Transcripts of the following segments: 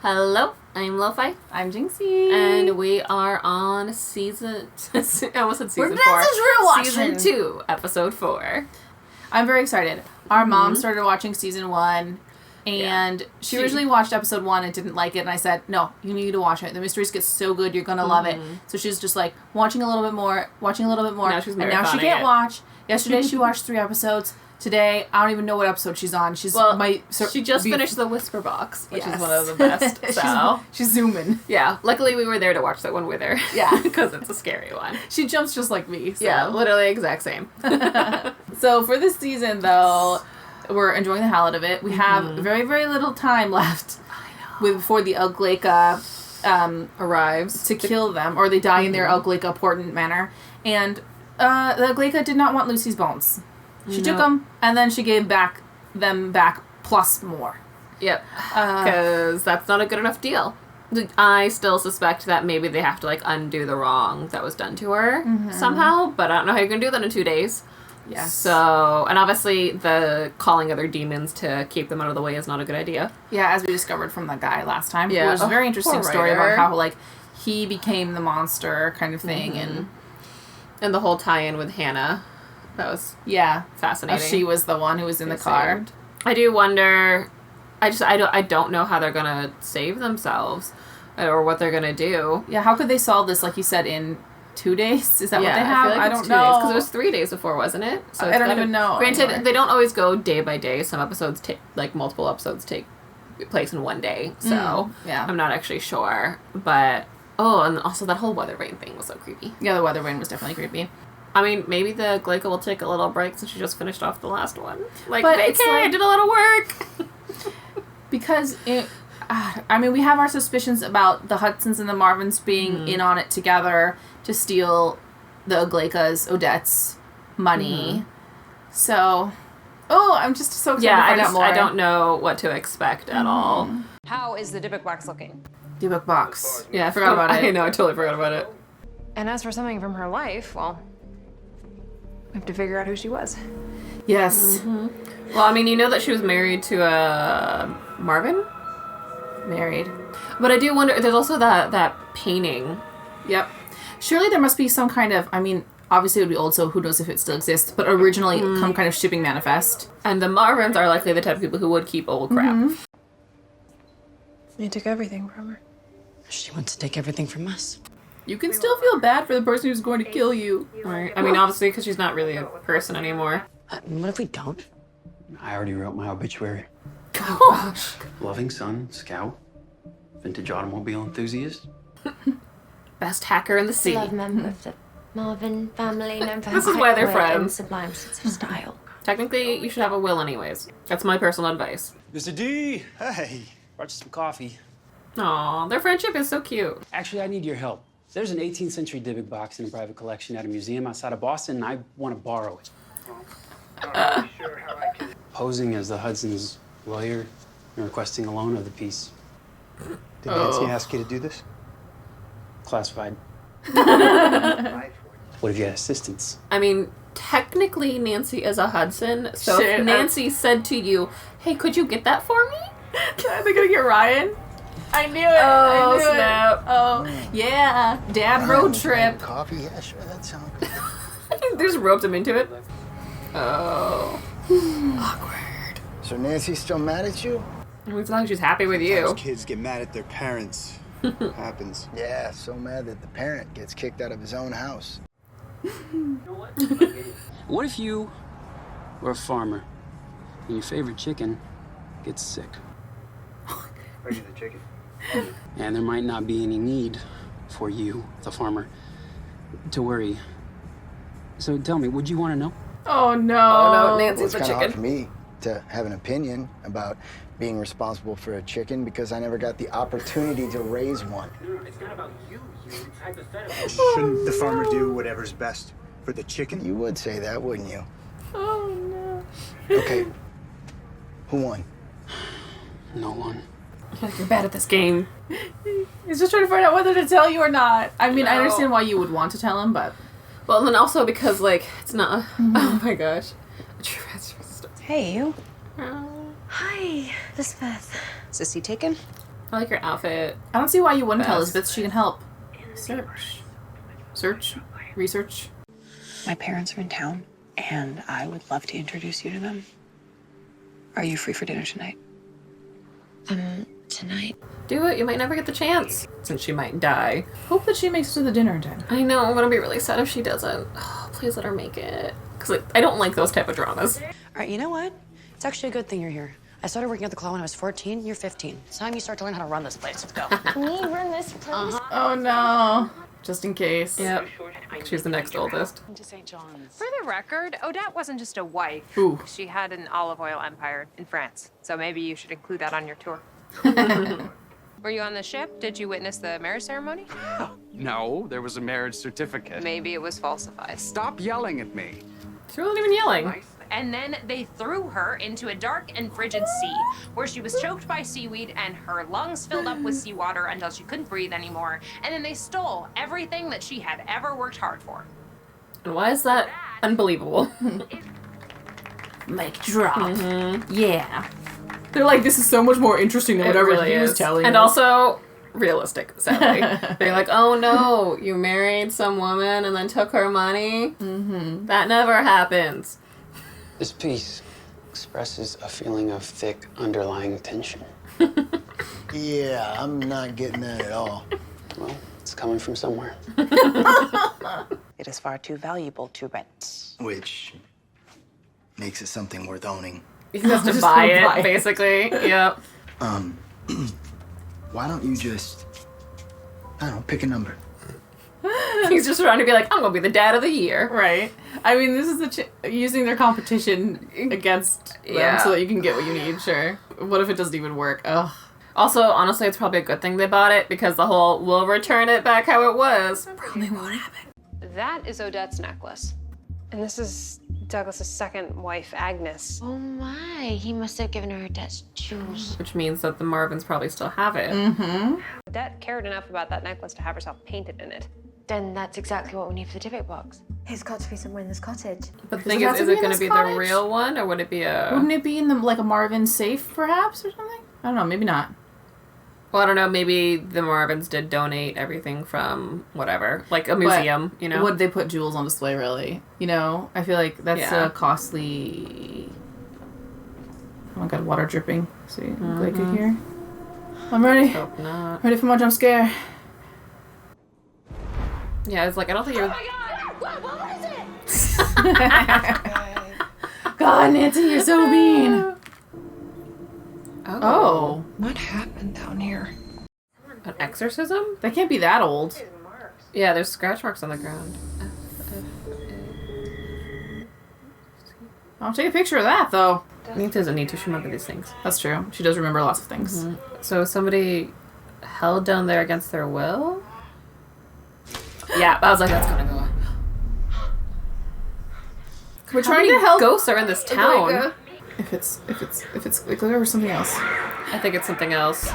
Hello, I'm Lofi. I'm Jinxie. And we are on season... I almost said season 4. We're watching. Season 2, episode 4. I'm very excited. Our mom started watching season 1, and she originally watched episode 1 and didn't like it, and I said, no, you need to watch it. The mysteries get so good, you're gonna love it. So she's just like, watching a little bit more. Now she's and now she can't watch. Yesterday she watched 3 episodes. Today, I don't even know what episode she's on. She just finished the Whisper Box, which is one of the best. She's zooming. Yeah, luckily we were there to watch that one with her. Yeah. Because it's a scary one. She jumps just like me. So. Yeah, literally exact same. So for this season, though, we're enjoying the hell out of it. We have very, very little time left before the Uggleka arrives to kill them, or they die in their Uggleka portent manner. And the Uggleka did not want Lucy's bones. She took them, and then she gave them back plus more. Yep. Because that's not a good enough deal. I still suspect that maybe they have to, undo the wrong that was done to her somehow, but I don't know how you're going to do that in 2 days. Yeah. So, and obviously the calling other demons to keep them out of the way is not a good idea. Yeah, as we discovered from the guy last time. Yeah. It was a very interesting story writer. about how, he became the monster kind of thing, And the whole tie-in with Hannah. That was fascinating. She was the one who was in the car. I do wonder. I don't know how they're gonna save themselves, or what they're gonna do. Yeah, how could they solve this? Like you said, in 2 days? Is that what they have? I don't know. Because it was 3 days before, wasn't it? So I don't even know. Granted, anymore. they don't always go day by day. Some episodes take multiple episodes take place in one day. So I'm not actually sure. But and also that whole weather vane thing was so creepy. Yeah, the weather vane was definitely creepy. I mean, maybe the Uggleka will take a little break since she just finished off the last one. But I did a lot of work. Because, we have our suspicions about the Hudsons and the Marvins being in on it together to steal the Uggleka's, Odette's money. So, I'm just so excited to find out more. I don't know what to expect at all. How is the Dybbuk box looking? Dybbuk box. Yeah, I forgot about it. I know, I totally forgot about it. And as for something from her life, well, we have to figure out who she was. Yes. Well, I mean, you know that she was married to Marvin? Married. But I do wonder, there's also that painting. Yep. Surely there must be some kind of, obviously it would be old, so who knows if it still exists, but originally some kind of shipping manifest. And the Marvins are likely the type of people who would keep old crap. You took everything from her. She wants to take everything from us. You can still feel bad for the person who's going to kill you. Right. I mean, obviously, because she's not really a person anymore. What if we don't? I already wrote my obituary. Oh, gosh. Loving son, scout, vintage automobile enthusiast. Best hacker in the sea. Love member of the Marvin family, known for This her is why they're quick-wit and friends. sublime sense of style. Technically, you should have a will anyways. That's my personal advice. Mr. D, hey, brought you some coffee. Aw, their friendship is so cute. Actually, I need your help. There's an 18th century Dybbuk box in a private collection at a museum outside of Boston, and I want to borrow it. Posing as the Hudson's lawyer and requesting a loan of the piece. Did Nancy ask you to do this? Classified. What if you had assistance? I mean, technically, Nancy is a Hudson, so Shit. if Nancy said to you, hey, could you get that for me? Are they going to get Ryan? I knew it. Oh, I knew snap. It. Oh, yeah. Dad road trip. Coffee? Yeah, sure, that sounds good. They just roped him into it. Oh. Awkward. So Nancy's still mad at you? As long as she's happy with you. Sometimes kids get mad at their parents. Happens. Yeah, so mad that the parent gets kicked out of his own house. What if you were a farmer and your favorite chicken gets sick? Raising the chicken. And there might not be any need for you, the farmer, to worry. So tell me, would you want to know? Oh, no. Oh, no, Well, Nancy's it's the kind of hard for chicken. me to have an opinion about being responsible for a chicken because I never got the opportunity to raise one. Shouldn't the farmer do whatever's best for the chicken? You would say that, wouldn't you? Oh, no. Okay. Who won? No one. You're bad at this game. He's just trying to find out whether to tell you or not. I No. understand why you would want to tell him, but... Well, and then also because, it's not... Oh, my gosh. Hey, you. Hi, Elizabeth. Is this he taken? I like your outfit. I don't see why you wouldn't tell Best. Elizabeth. She can help. Search. Research. My parents are in town, and I would love to introduce you to them. Are you free for dinner tonight? Tonight. Do it. You might never get the chance. Since she might die. Hope that she makes it to the dinner in time. I know. I'm gonna be really sad if she doesn't. Oh, please let her make it. Because like, I don't like those type of dramas. All right, you know what? It's actually a good thing you're here. I started working at the Claw when I was 14. You're 15. It's time you start to learn how to run this place. Let's go. Me run this place? Oh no. Just in case. Yep. She's the next oldest. To St. John's. For the record, Odette wasn't just a wife. Ooh. She had an olive oil empire in France. So maybe you should include that on your tour. Were you on the ship? Did you witness the marriage ceremony? No, there was a marriage certificate. Maybe it was falsified. Stop yelling at me. She wasn't even yelling. And then they threw her into a dark and frigid sea, where she was choked by seaweed and her lungs filled up with seawater until she couldn't breathe anymore. And then they stole everything that she had ever worked hard for. And why is that unbelievable? Mic drop. Yeah. They're like, this is so much more interesting than whatever really he was is. telling And us. also realistic, sadly. They're like, oh no, you married some woman and then took her money? Mm-hmm. That never happens. This piece expresses a feeling of thick underlying tension. Yeah, I'm not getting that at all. Well, it's coming from somewhere. It is far too valuable to rent. Which makes it something worth owning. He has to Just buy go buy it, it. basically. Yep. Why don't you just, I don't know, pick a number? He's just trying to be like, I'm gonna be the dad of the year. Right. I mean, this is using their competition against them Yeah. so that you can get what you need, sure. What if it doesn't even work? Ugh. Also, honestly, it's probably a good thing they bought it because the whole we'll return it back how it was probably won't happen. That is Odette's necklace. And this is Douglas's second wife, Agnes. Oh my, he must have given her Odette's jewels. Which means that the Marvins probably still have it. Odette cared enough about that necklace to have herself painted in it. Then that's exactly what we need for the tibet box. It's got to be somewhere in this cottage. But the Does thing it have is to it be in going to this be cottage? the real one or would it be a... Wouldn't it be in like a Marvin safe, perhaps, or something? I don't know, maybe not. Well, I don't know. Maybe the Marvins did donate everything from whatever, like a museum, you know? Would they put jewels on display, really? You know, I feel like that's Yeah. a costly... Oh my god, water dripping. See, like it here. I'm ready. Hope not. Ready for my jump scare. Yeah, it's like, I don't think you're... God, Nancy, you're so mean. Oh. What happened down here? An exorcism? That can't be that old. Yeah, there's scratch marks on the ground. I'll take a picture of that, though. Nate doesn't need to. She remember these things. That's true. She does remember lots of things. So somebody held down there against their will? Yeah, I was like, that's gonna go on. We're trying to help. Ghosts are in this town. If it's Glitter or something else. I think it's something else.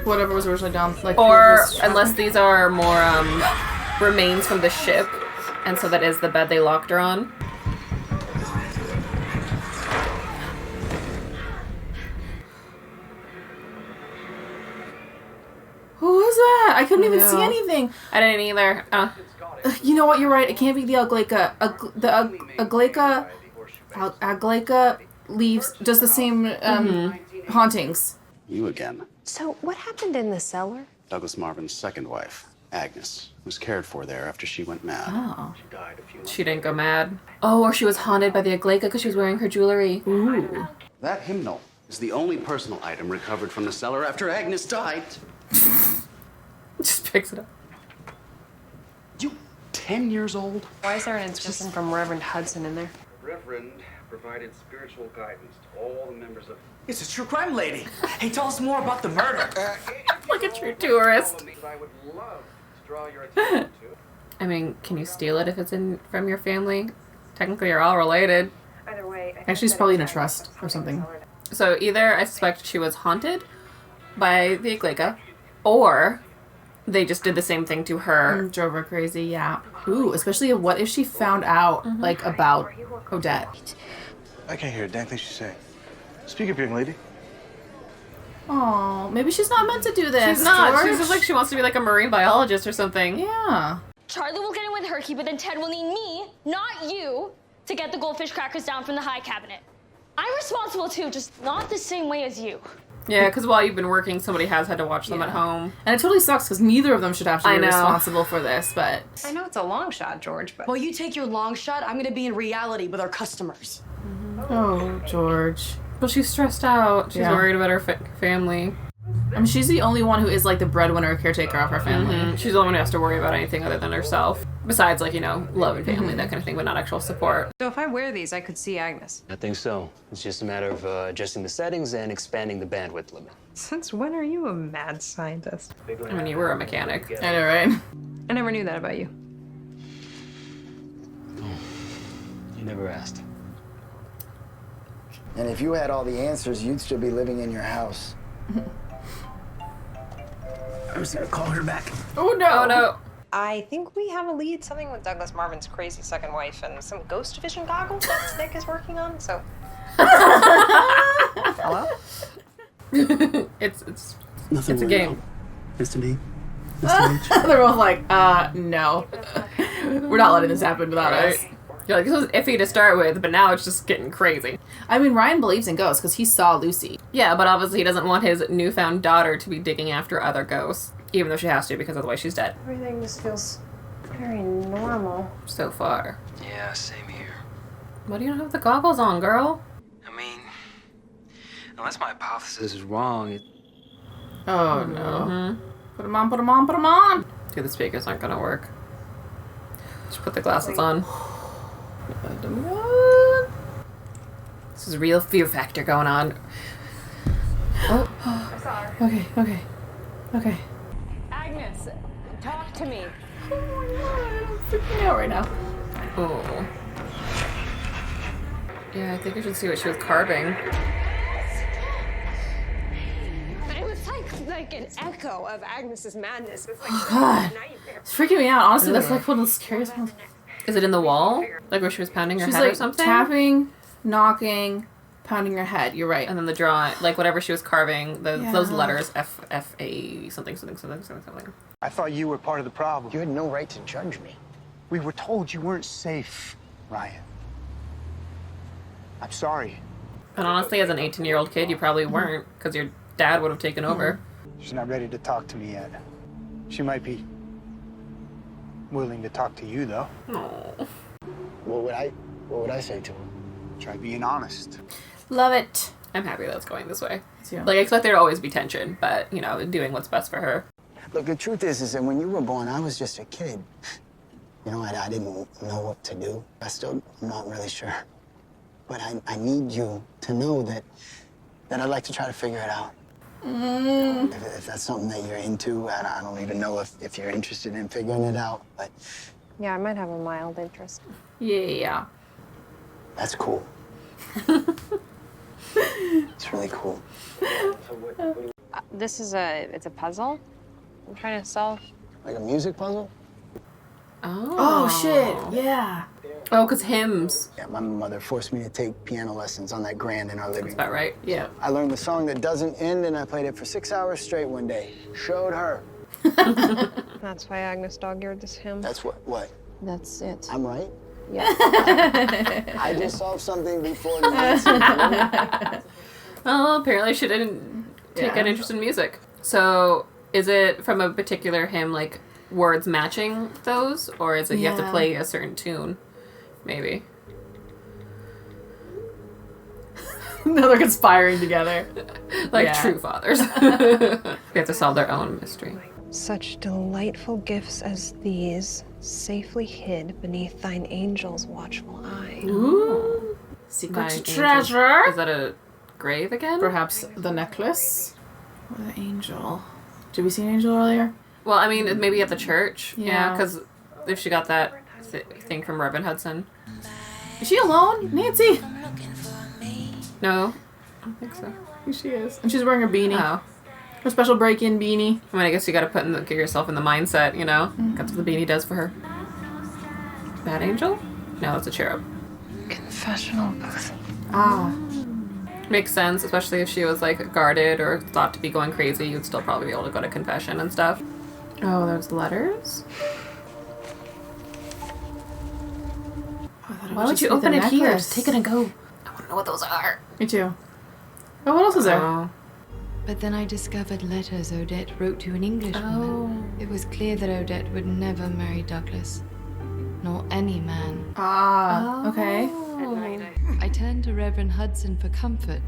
Whatever was originally down. Like, Or unless these are more remains from the ship, and so that is the bed they locked her on. Who was that? I couldn't even see anything. I didn't either. You know what? You're right. It can't be the Aglaika. Aglaika leaves does the same hauntings. You again. So what happened in the cellar? Douglas Marvin's second wife, Agnes, was cared for there after she went mad. Oh. She died a few months She didn't go mad. Oh, or she was haunted by the Aglaika because she was wearing her jewelry. Ooh. That hymnal is the only personal item recovered from the cellar after Agnes died. Just picks it up. You 10 years old? Why is there an inscription from Reverend Hudson in there? Reverend provided spiritual guidance to all the members of... It's a true crime lady. Hey, tell us more about the murder. Like a true tourist. I would love to draw your attention to. I mean, can you steal it if it's from your family? Technically, you're all related. Either way, Actually, it's probably in a trust or something. So either I suspect she was haunted by the Aglaika, or they just did the same thing to her. Drove her crazy, yeah. Ooh, especially what if she found out, like, about Odette? I can't hear a damn thing she's saying. Speak up, young lady. Oh, maybe she's not meant to do this. She's not. George. She's just like she wants to be like a marine biologist or something. Yeah. Charlie will get in with Herky, but then Ted will need me, not you, to get the goldfish crackers down from the high cabinet. I'm responsible too, just not the same way as you. Yeah, because while you've been working, somebody has had to watch them at home. And it totally sucks because neither of them should have to be responsible for this, but... I know it's a long shot, George, but... Well, you take your long shot, I'm gonna be in reality with our customers. Oh, George. Well, she's stressed out. She's worried about her family. I mean, she's the only one who is like the breadwinner or caretaker of her family. Mm-hmm. She's the only one who has to worry about anything other than herself. Besides, like, you know, love and family, that kind of thing, but not actual support. So if I wear these, I could see Agnes. I think so. It's just a matter of adjusting the settings and expanding the bandwidth limit. Since when are you a mad scientist? I mean, you were a mechanic. I know, right? I never knew that about you. You never asked. And if you had all the answers, you'd still be living in your house. I was gonna call her back. Oh no! Oh no! I think we have a lead, something with Douglas Marvin's crazy second wife and some ghost vision goggles that Nick is working on, so... Hello? It's Nothing it's a game. Wrong. Nice to meet. Nice to meet you. They're both like, no. We're not letting this happen without us. You're like, this was iffy to start with, but now it's just getting crazy. I mean, Ryan believes in ghosts because he saw Lucy. Yeah, but obviously he doesn't want his newfound daughter to be digging after other ghosts. Even though she has to, because otherwise she's dead. Everything just feels very normal. So far. Yeah, same here. Why do you not have the goggles on, girl? I mean, unless my hypothesis is wrong, it... Oh, no. Put them on, put them on, put them on! Dude, the speakers aren't gonna work. Just put the glasses on. This is real fear factor going on. Oh. Okay. Agnes, talk to me. Oh my god, I'm freaking out right now. Oh. Yeah, I think I should see what she was carving. But it was like an echo of Agnes's madness. It was like God. It's freaking me out. Honestly, that's like one of the scariest ones. Is it in the wall? Like where she was pounding her head like or something? Tapping, knocking, pounding her head. You're right. And then the drawing, like whatever she was carving, those letters, F-A, something. I thought you were part of the problem. You had no right to judge me. We were told you weren't safe, Ryan. I'm sorry. And honestly, as an 18-year-old kid, you probably weren't, because your dad would have taken over. She's not ready to talk to me yet. She might be willing to talk to you, though. Aww. What would I say to her? Try being honest. Love it. I'm happy that it's going this way. Yeah. Like, I expect there to always be tension, but, you know, doing what's best for her. Look, the truth is that when you were born, I was just a kid. You know, I didn't know what to do. I still am not really sure. But I need you to know that I'd like to try to figure it out. If that's something that you're into, I don't even know if you're interested in figuring it out, but... Yeah, I might have a mild interest. Yeah. That's cool. It's really cool. It's a puzzle I'm trying to solve. Like a music puzzle? Oh shit, yeah. Oh, because hymns. Yeah, my mother forced me to take piano lessons on that grand in our living room. That's about right. Yeah. I learned the song that doesn't end, and I played it for 6 hours straight one day. Showed her. That's why Agnes dog-eared this hymn. That's what? That's it. I'm right? Yeah. I just solved something before the answer. Well, apparently she didn't take an interest in music. So, is it from a particular hymn, like, words matching those? Or is it you have to play a certain tune? Maybe. No, they're conspiring together. Like true fathers. They have to solve their own mystery. Such delightful gifts as these, safely hid beneath thine angel's watchful eye. Ooh. Secret Thine treasure. angel. Is that a grave again? Perhaps the necklace. Or the angel. Did we see an angel earlier? Well, I mean, maybe at the church. Yeah. Because if she got that thing from Reverend Hudson. Is she alone? Nancy? No, I don't think so. I think she is. And she's wearing a beanie. Oh. Her special break-in beanie. I mean, I guess you gotta get yourself in the mindset, you know? That's what the beanie does for her. Bad angel? No, it's a cherub. Confessional booth. Ah. Makes sense, especially if she was like guarded or thought to be going crazy. You'd still probably be able to go to confession and stuff. Oh, there's letters? Why would you open it here? Just take it and go. I want to know what those are. Me too. Oh, what else is there? Oh. But then I discovered letters Odette wrote to an Englishwoman. It was clear that Odette would never marry Douglas, nor any man. Okay. I turned to Reverend Hudson for comfort.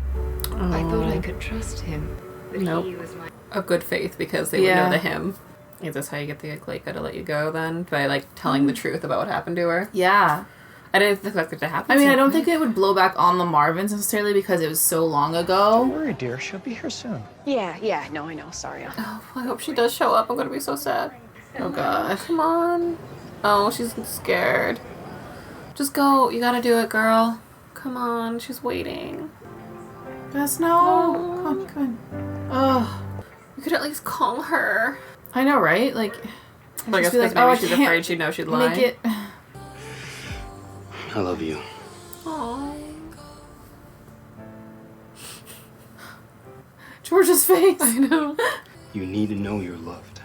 I thought I could trust him. But Nope. he was my... Of good faith, because they would know the hymn. Is this how you get the Aglaika to let you go then? By like telling the truth about what happened to her? Yeah. I didn't expect it to happen. I mean, so I don't quick. think it would blow back on the Marvins necessarily because it was so long ago. Don't worry, dear. She'll be here soon. Yeah, no, I know. Sorry. Oh, I hope she does show up. I'm gonna be so sad. Oh god. Come on. Oh, she's scared. Just go. You gotta do it, girl. Come on. She's waiting. Yes, no. Come on. Oh. You could at least call her. I know, right? Like, But I guess just be maybe like, she's can't afraid she'd know she'd lie. make it. I love you. Aww. George's face. I know. You need to know you're loved.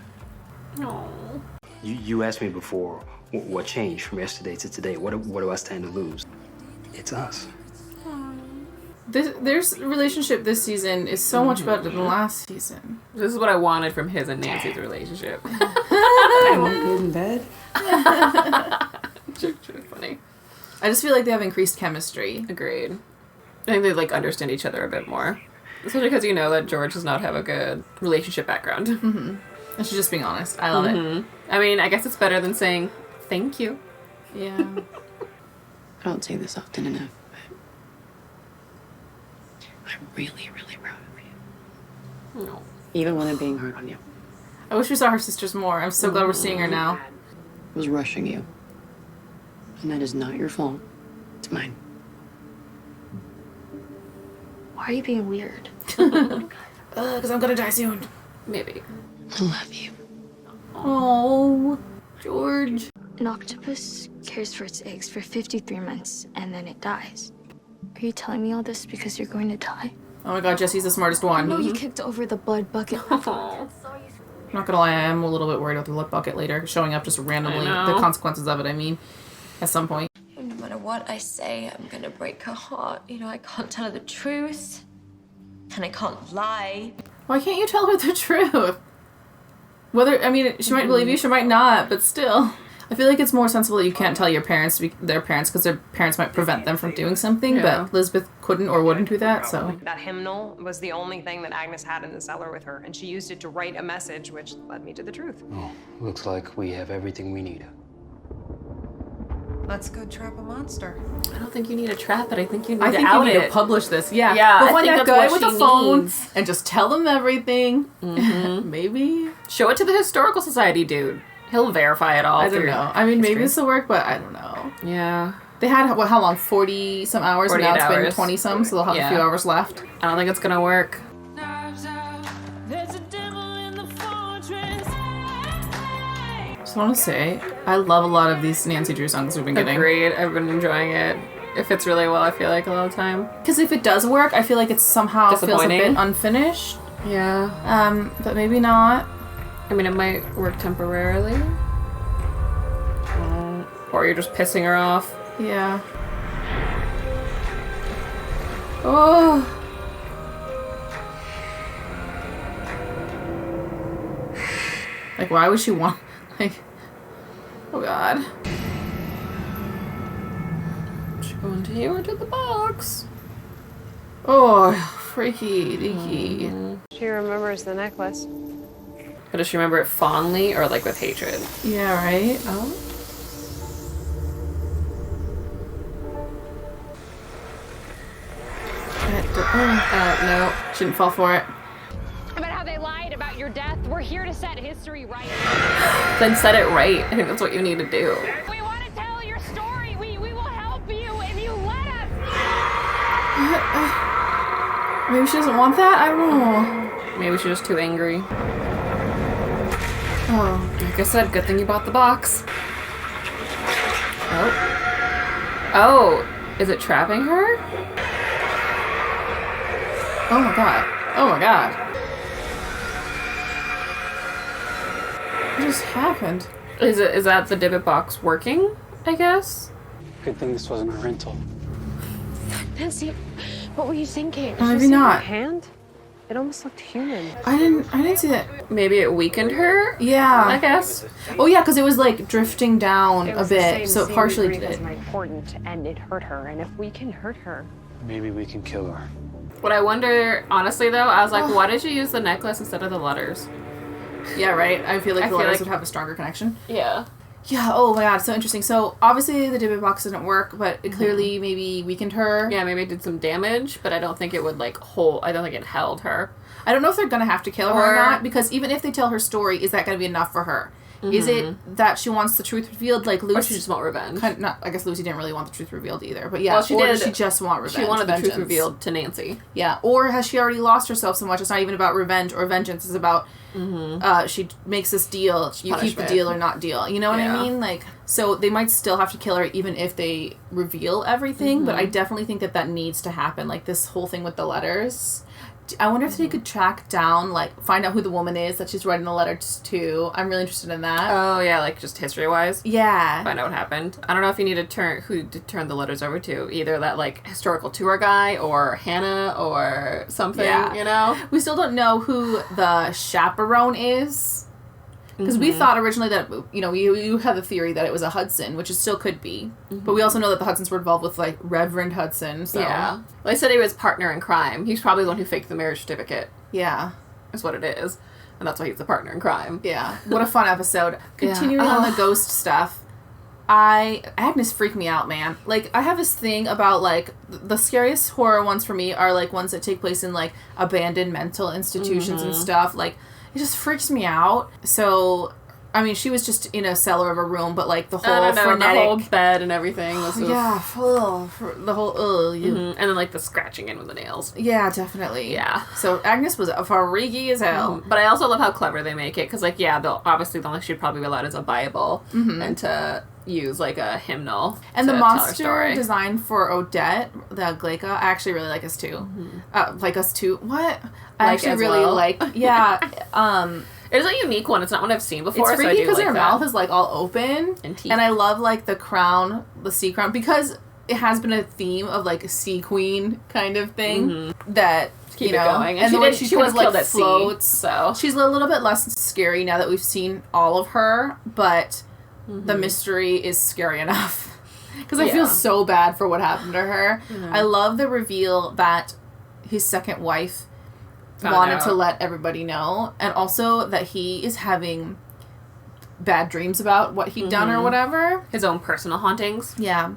Aww. You asked me before what changed from yesterday to today. What do I stand to lose? It's us. Their relationship this season is so much better than last season. This is what I wanted from his and Nancy's relationship. I look good in bed. Funny. I just feel like they have increased chemistry. Agreed. I think they like understand each other a bit more. Especially because you know that George does not have a good relationship background. Mm-hmm. And she's just being honest. I love it. I mean, I guess it's better than saying thank you. Yeah. I don't say this often enough, but I'm really, really proud of you. No. Even when I'm being hard on you. I wish we saw her sisters more. I'm so glad we're seeing her now. I was rushing you. And that is not your fault. It's mine. Why are you being weird? Because I'm gonna die soon. Maybe. I love you. Oh, George. An octopus cares for its eggs for 53 months and then it dies. Are you telling me all this because you're going to die? Oh my god, Jesse's the smartest one. No, you kicked over the blood bucket. I'm not gonna lie, I am a little bit worried about the blood bucket later showing up just randomly. The consequences of it, I mean, at some point. No matter what I say, I'm gonna break her heart. You know, I can't tell her the truth. And I can't lie. Why can't you tell her the truth? Whether, I mean, she might believe you, she might not, but still. I feel like it's more sensible that you can't tell your parents, their parents, because their parents might prevent them from doing something, but Elizabeth couldn't or wouldn't do that, so. That hymnal was the only thing that Agnes had in the cellar with her, and she used it to write a message, which led me to the truth. Oh, looks like we have everything we need. Let's go trap a monster. I don't think you need a trap it. I think you need I to think out you need it. to publish this. Yeah. Yeah, Go I find think that that's guy what with she a phone needs. and just tell them everything. Maybe. Show it to the Historical Society dude. He'll verify it all. I don't know. I mean, maybe this will work, but I don't know. Yeah. They had, what, how long? 40 some hours, and now it's been 20 some, so they'll have a few hours left. I don't think it's gonna work. Just want to say, I love a lot of these Nancy Drew songs we've been getting. Agreed. I've been enjoying it. It fits really well, I feel like, a lot of the time. Because if it does work, I feel like it somehow feels a Disappointing. bit unfinished. Yeah. But maybe not. I mean, it might work temporarily. Or you're just pissing her off. Yeah. Oh. Like, why would she want... Like... Oh, God. Should go into you or to the box? Oh, freaky deaky. She remembers the necklace. But does she remember it fondly or, like, with hatred? Yeah, right? Oh. No. Shouldn't fall for it. About how they lied about your death. We're here to set history right. Then set it right. I think that's what you need to do. We want to tell your story. We will help you if you let us. Maybe she doesn't want that? I don't know. Maybe she's just too angry. Oh. Like I said, good thing you bought the box. Oh. Oh. Is it trapping her? Oh my god. Oh my god. What just happened? Is that the Dybbuk box working, I guess? Good thing this wasn't a rental. Nancy, what were you thinking? Maybe Did you see not. her hand? It almost looked human. I didn't see that. Maybe it weakened her? Yeah. I guess. Oh yeah, because it was like drifting down It a was the bit, same so it seaweed partially reef did. as my important, and it hurt her. And if we can hurt her, Maybe we can kill her. What I wonder, honestly though, I was like, why did you use the necklace instead of the letters? Yeah, right? I feel like I the feel letters like- would have a stronger connection. Yeah. Yeah, oh my god, so interesting. So, obviously the Dybbuk box didn't work, but it clearly maybe weakened her. Yeah, maybe it did some damage, but I don't think it would I don't think it held her. I don't know if they're gonna have to kill her or not, because even if they tell her story, is that gonna be enough for her? Is it that she wants the truth revealed, like Lucy? Or she just want revenge. I guess Lucy didn't really want the truth revealed either, but yeah. Well, she or did. does she just want revenge? She wanted the truth vengeance? revealed to Nancy. Yeah, or has she already lost herself so much? It's not even about revenge or vengeance. It's about she makes this deal. You keep the deal or not deal. You know what I mean? Like, so they might still have to kill her even if they reveal everything. But I definitely think that needs to happen. Like this whole thing with the letters. I wonder if they could track down, like, find out who the woman is that she's writing the letters to. I'm really interested in that. Oh yeah, like just history wise. Yeah. Find out what happened. I don't know if you need to turn the letters over to. Either that like historical tour guy or Hannah or something. Yeah. You know. We still don't know who the chaperone is. Because we thought originally that, you had the theory that it was a Hudson, which it still could be. But we also know that the Hudsons were involved with, like, Reverend Hudson, so... Yeah. Well, they said he was partner in crime. He's probably the one who faked the marriage certificate. Yeah. Is what it is. And that's why he's the partner in crime. Yeah. What a fun episode. Continuing on the ghost stuff, Agnes freaked me out, man. Like, I have this thing about, like, the scariest horror ones for me are, like, ones that take place in, like, abandoned mental institutions and stuff. Like, it just freaks me out. So, I mean, she was just in a cellar of a room, but, like, the whole frenetic... the whole bed and everything was... Yeah, the whole... And then, like, the scratching in with the nails. Yeah, definitely. Yeah. So, Agnes was freaky as hell. But I also love how clever they make it, because, like, yeah, obviously the only she'd probably be allowed is a Bible, and to use, like, a hymnal and to the tell her monster story. design for Odette, the Gleica, I actually really like us too. Like us too. What? I Like actually as really well. like. Yeah. It is a unique one. It's not one I've seen before. It's so I freaky do because like her that. mouth is like all open, And teeth. and I love like the crown, the sea crown, because it has been a theme of like a sea queen kind of thing that. Keep you it know, going. and the way she was kind of like killed at sea, floats. so She's a little bit less scary now that we've seen all of her, but the mystery is scary enough. Because I feel so bad for what happened to her. I love the reveal that his second wife wanted to let everybody know, and also that he is having bad dreams about what he'd done or whatever. His own personal hauntings. Yeah.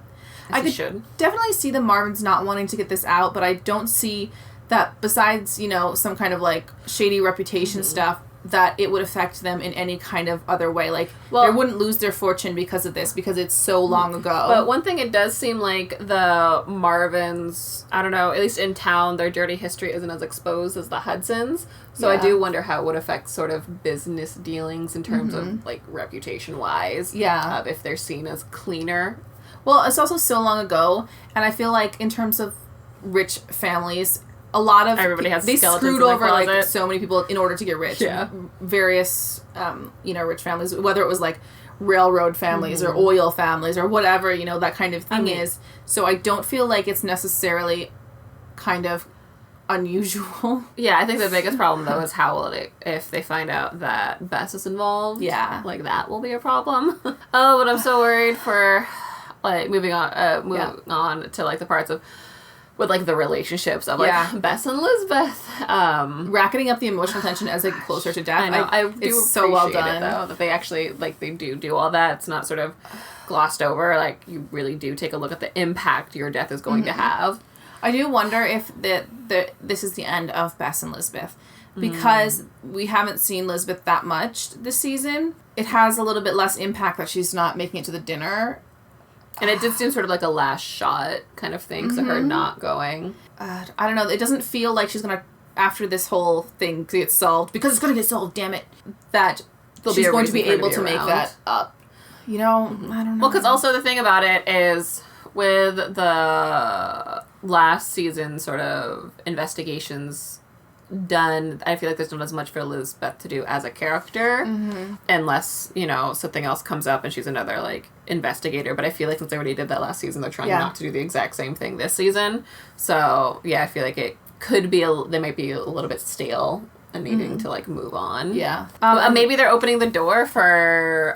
I could definitely see the Marvins not wanting to get this out, but I don't see that besides, some kind of like shady reputation stuff, that it would affect them in any kind of other way. Like, they wouldn't lose their fortune because of this, because it's so long ago. But one thing, it does seem like the Marvins, I don't know, at least in town, their dirty history isn't as exposed as the Hudsons. So I do wonder how it would affect sort of business dealings in terms of, like, reputation-wise. Yeah. If they're seen as cleaner. Well, it's also so long ago, and I feel like in terms of rich families, a lot of Everybody has they skeletons screwed in their over like closet. so many people in order to get rich. Yeah. Various rich families, whether it was like railroad families or oil families or whatever, that kind of thing is. So I don't feel like it's necessarily kind of unusual. Yeah, I think the biggest problem though is how will it if they find out that Bess is involved. Yeah. Like that will be a problem. Oh, but I'm so worried for like moving on to like the parts of with like the relationships of like Bess and Elizabeth, racketing up the emotional tension as they get closer to death. I know. I do it's so well appreciate done it, though, that they actually like they do all that. It's not sort of glossed over. Like you really do take a look at the impact your death is going to have. I do wonder if this is the end of Bess and Lisbeth, because we haven't seen Lisbeth that much this season. It has a little bit less impact that she's not making it to the dinner. And it did seem sort of like a last shot kind of thing, so her not going. I don't know. It doesn't feel like she's going to, after this whole thing gets solved, because it's going to get solved, damn it, that she's going to be able to make that up. I don't know. Well, because also the thing about it is with the last season sort of investigations done, I feel like there's not as much for Elizabeth to do as a character, unless, you know, something else comes up and she's another, like, investigator. But I feel like since they already did that last season, they're trying not to do the exact same thing this season. So, yeah, I feel like it could be, they might be a little bit stale and needing to, like, move on. Yeah. Maybe they're opening the door for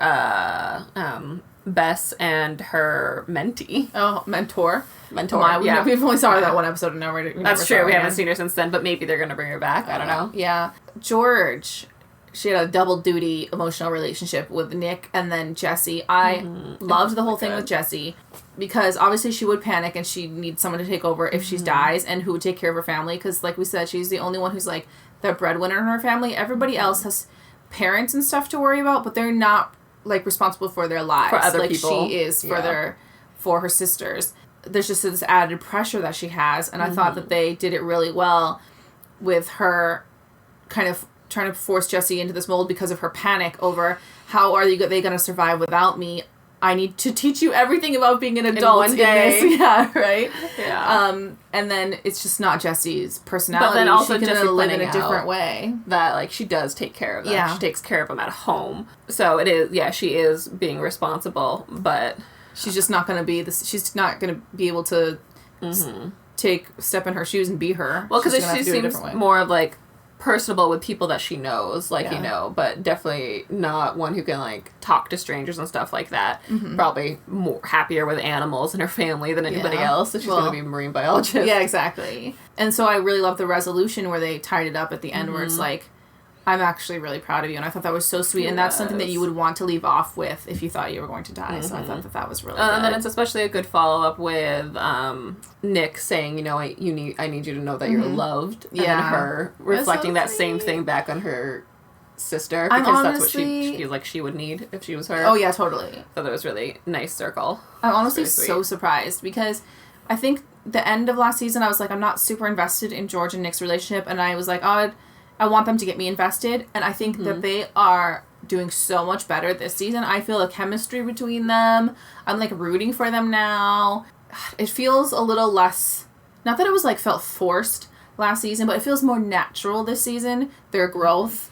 Bess and her mentee. Oh, mentor. Yeah. We've only saw her that one episode and now That's true. We haven't seen her since then, but maybe they're going to bring her back. I don't know. Yeah. George, she had a double duty emotional relationship with Nick and then Jesse. I loved the whole thing with Jesse because obviously she would panic and she needs someone to take over if she dies, and who would take care of her family, because like we said, she's the only one who's like the breadwinner in her family. Everybody else has parents and stuff to worry about, but they're not like responsible for their lives. For other like people. She is for her sisters. There's just this added pressure that she has, and I thought that they did it really well with her kind of trying to force Jesse into this mold because of her panic over how are they going to survive without me. I need to teach you everything about being an adult in one day. In this. Yeah, right? Yeah. And then it's just not Jesse's personality. But then also she Jesse live in a different way. That, like, she does take care of them. Yeah. She takes care of them at home. So it is, she is being responsible, but she's just not going to be she's not going to be able to step in her shoes and be her. Well, because she seems more of, like, personable with people that she knows, like, you know, but definitely not one who can, like, talk to strangers and stuff like that. Probably more happier with animals and her family than anybody else if she's going to be a marine biologist. Yeah, exactly. And so I really love the resolution where they tied it up at the end where it's like, I'm actually really proud of you. And I thought that was so sweet. And that's something that you would want to leave off with if you thought you were going to die. So I thought that was really good. And then it's especially a good follow-up with Nick saying, you know, I need you to know that you're loved. And then her reflecting that same thing back on her sister. Because that's what she feels like she would need if she was her. Oh, yeah, totally. So that was really nice circle. I'm honestly so surprised because I think the end of last season, I was like, I'm not super invested in George and Nick's relationship. And I was like, I want them to get me invested, and I think that they are doing so much better this season. I feel a chemistry between them. I'm, like, rooting for them now. It feels a little less, not that it was, like, felt forced last season, but it feels more natural this season, their growth.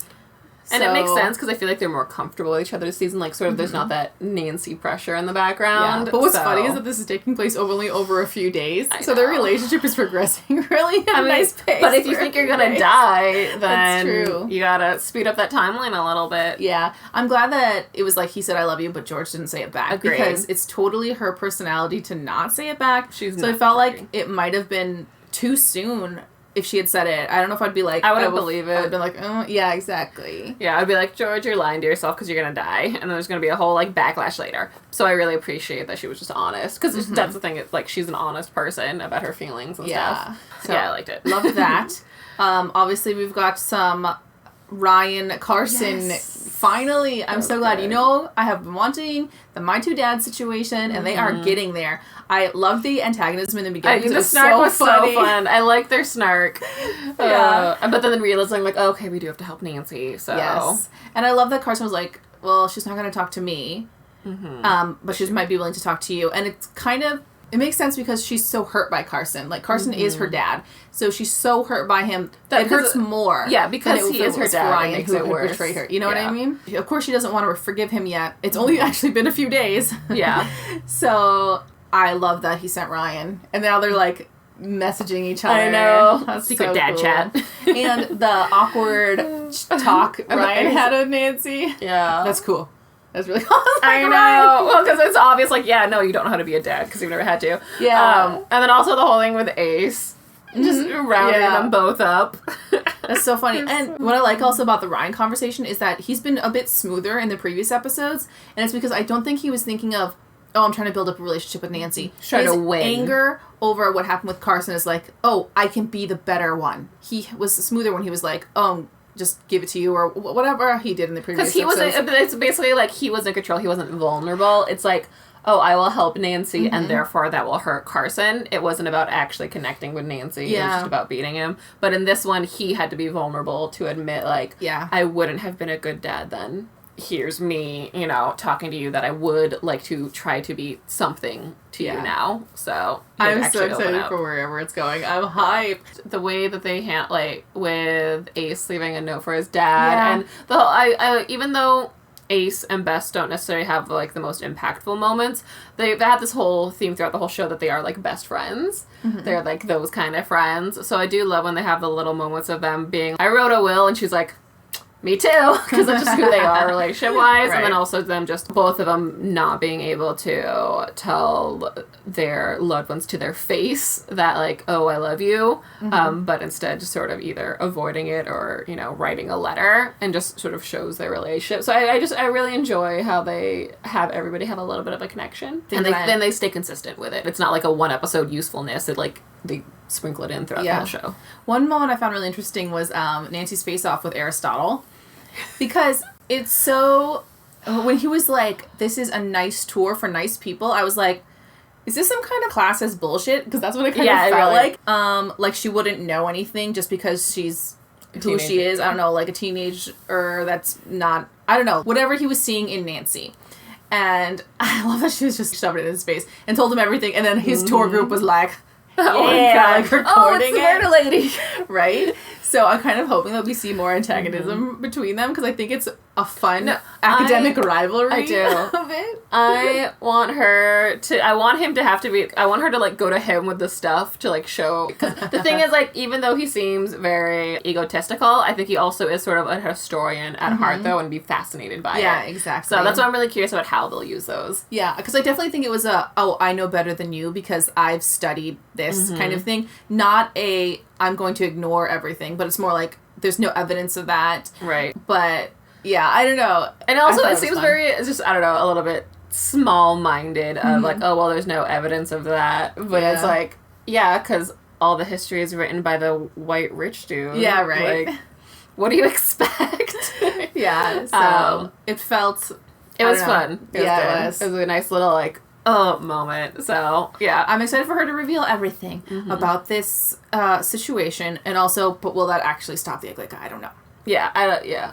And it makes sense because I feel like they're more comfortable with each other this season. Like, sort of, there's not that Nancy pressure in the background. Yeah. But what's funny is that this is taking place only over a few days. So their relationship is progressing really at a nice pace. But if you think you're going to die, then you got to speed up that timeline a little bit. Yeah. I'm glad that it was like he said, I love you, but George didn't say it back. Agreed. Because it's totally her personality to not say it back. So I felt like it might have been too soon if she had said it. I don't know if I'd be like... I wouldn't believe it. I'd been like, oh, yeah, exactly. Yeah, I'd be like, George, you're lying to yourself because you're going to die. And then there's going to be a whole, like, backlash later. So I really appreciate that she was just honest. Because that's the thing. It's like, she's an honest person about her feelings and stuff. So yeah, I liked it. Loved that. Obviously, we've got some Ryan Carson. Yes. Finally, I'm so glad. You know, I have been wanting the My Two Dads situation, and they are getting there. I love the antagonism in the beginning. The snark was so fun. I like their snark. Yeah. But then realizing, like, okay, we do have to help Nancy. So. Yes. And I love that Carson was like, well, she's not going to talk to me, but she might be willing to talk to you. And it's kind of, it makes sense because she's so hurt by Carson. Like, Carson is her dad. So she's so hurt by him that it hurts more. Yeah, because he is her dad. Ryan it makes who it worse. Betrayed her. You know what I mean? Of course, she doesn't want to forgive him yet. It's only actually been a few days. Yeah. So I love that he sent Ryan. And now they're, like, messaging each other. I know. That's secret so dad cool. chat. And the awkward talk Ryan had with Nancy. Yeah. That's cool. That's really cool. I know. Well, because it's obvious, like, yeah, no, you don't know how to be a dad because you've never had to. Yeah. And then also the whole thing with Ace. Just rounding them both up. That's so funny. And what I like also about the Ryan conversation is that he's been a bit smoother in the previous episodes. And it's because I don't think he was thinking of, oh, I'm trying to build up a relationship with Nancy. Trying to win. Anger over what happened with Carson is like, oh, I can be the better one. He was smoother when he was like, oh, just give it to you or whatever he did in the previous episodes. Because he wasn't, it's basically like he was in control. He wasn't vulnerable. It's like, oh, I will help Nancy, and therefore that will hurt Carson. It wasn't about actually connecting with Nancy. Yeah. It was just about beating him. But in this one, he had to be vulnerable to admit, like, I wouldn't have been a good dad then. here's me, you know, talking to you that I would like to try to be something to you now. So I'm so excited for wherever it's going. I'm hyped. The way that they like with Ace leaving a note for his dad, and the whole, I even though Ace and Bess don't necessarily have like the most impactful moments, they've had this whole theme throughout the whole show that they are like best friends. They're like those kind of friends. So I do love when they have the little moments of them being, I wrote a will, and she's like, me too, because that's just who they are relationship-wise. And then also them just, both of them not being able to tell their loved ones to their face that, like, oh, I love you, but instead just sort of either avoiding it or, you know, writing a letter, and just sort of shows their relationship. So I really enjoy how they have everybody have a little bit of a connection. And then they stay consistent with it. It's not like a one-episode usefulness. It, like, they sprinkle it in throughout the whole show. One moment I found really interesting was Nancy's face-off with Aristotle. Because it's so... When he was like, this is a nice tour for nice people, I was like, is this some kind of classist bullshit? Because that's what it kind of felt like. Like she wouldn't know anything just because she's who she is. I don't know, like a teenager that's not... I don't know. Whatever he was seeing in Nancy. And I love that she was just shoving it in his face and told him everything. And then his tour group was like... Oh my God, like recording it's the murder lady. Right? So I'm kind of hoping that we see more antagonism between them, because I think it's a fun academic rivalry. I do. Of it. I want her to like go to him with the stuff to like show. Because the thing is, like, even though he seems very egotistical, I think he also is sort of a historian at heart, though, and be fascinated by it. Yeah, exactly. So that's why I'm really curious about how they'll use those. Yeah, because I definitely think it was I know better than you because I've studied this kind of thing. Not I'm going to ignore everything, but it's more like there's no evidence of that. Right. But yeah, I don't know. And also it seems it's just, I don't know, a little bit small-minded of like, oh, well, there's no evidence of that. But it's like, yeah, because all the history is written by the white rich dude. Yeah, right. Like, what do you expect? Yeah, so it felt... It was fun. It was. It was a nice little, like, moment. So, yeah. I'm excited for her to reveal everything about this situation, and also, but will that actually stop the Iglica? I don't know. Yeah,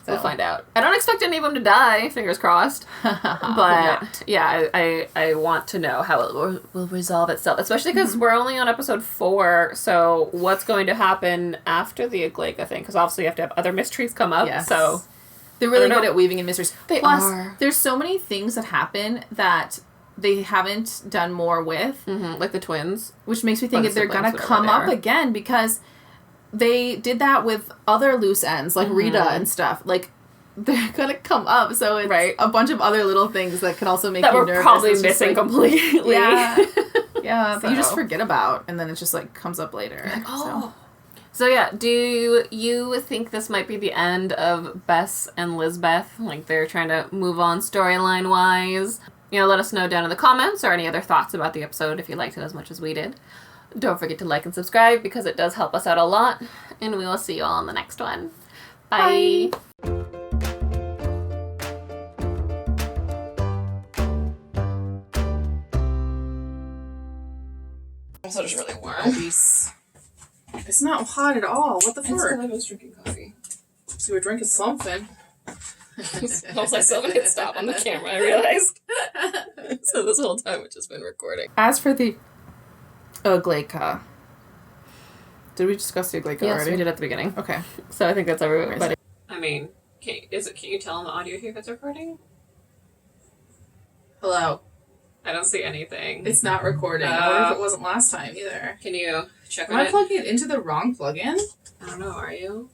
we'll find out. I don't expect any of them to die, fingers crossed. But, yeah, I want to know how it will resolve itself, especially because we're only on episode 4, so what's going to happen after the Iglica thing? Because obviously you have to have other mysteries come up, so... They're really good at weaving in mysteries. Plus, there's so many things that happen that they haven't done more with. Like the twins. Which makes me think that they're going to come up again, because they did that with other loose ends, like Rita and stuff. Like, they're going to come up, so it's a bunch of other little things that can also make you nervous. That we're probably missing completely. Yeah. That you just forget about, and then it just, like, comes up later. Like, oh. So yeah, do you think this might be the end of Bess and Lizbeth? Like, they're trying to move on storyline-wise? You know, let us know down in the comments, or any other thoughts about the episode if you liked it as much as we did. Don't forget to like and subscribe, because it does help us out a lot. And we will see you all on the next one. Bye! Also just really warm. It's not hot at all. What the fuck? I was drinking coffee. So we're drinking something. I was like, someone hit stop on the camera, I realized. So this whole time we've just been recording. As for the Iglica, did we discuss the Iglica already? Yes, we did at the beginning. Okay. So I think that's everybody. I mean, can you tell on the audio here if it's recording? Hello. I don't see anything. It's not recording. I wonder if it wasn't last time either. Can you check on Am it? I plugging it into the wrong plugin? I don't know, are you?